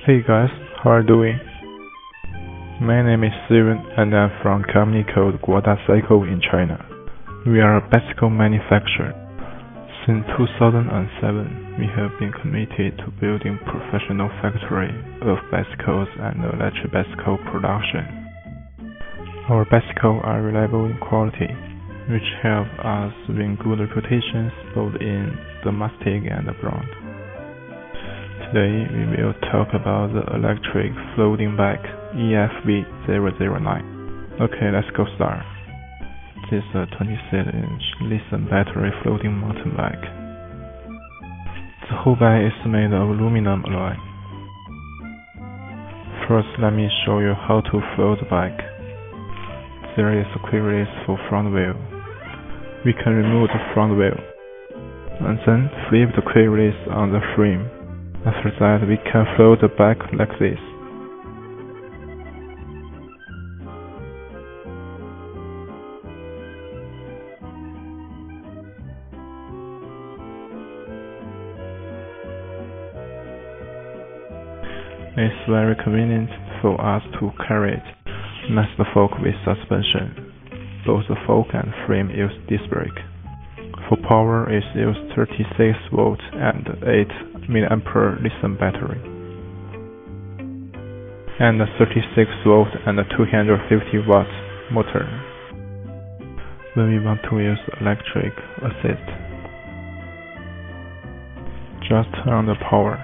Hey guys, how are you doing? My name is Steven and I'm from a company called GUODA Cycle in China. We are a bicycle manufacturer. Since 2007, we have been committed to building professional factory of bicycles and electric bicycle production. Our bicycles are reliable in quality, which have us win good reputations both in domestic and abroad. Today we will talk about the electric floating bike EFV009. Okay, let's go start. This is a 26-inch lithium battery floating mountain bike. The whole bike is made of aluminum alloy. First, let me show you how to float the bike. There is a quick release for front wheel. We can remove the front wheel and then flip the quick release on the frame. After that, we can float the bike like this. It's very convenient for us to carry it. Match the fork with suspension. Both the fork and frame use disc brake. For power, it uses 36 volt and 8 mAh lithium battery, and a 36 volt and a 250 watt motor. When we want to use electric assist, just turn on the power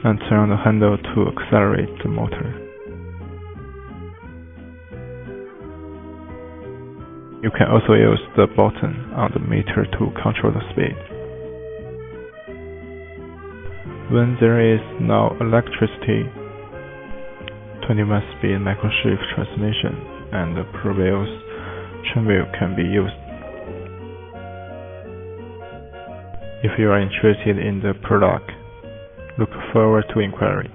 and turn the handle to accelerate the motor. You can also use the button on the meter to control the speed. When there is no electricity, 21-speed microshift transmission and the previous train wheel can be used. If you are interested in the product, look forward to inquiry.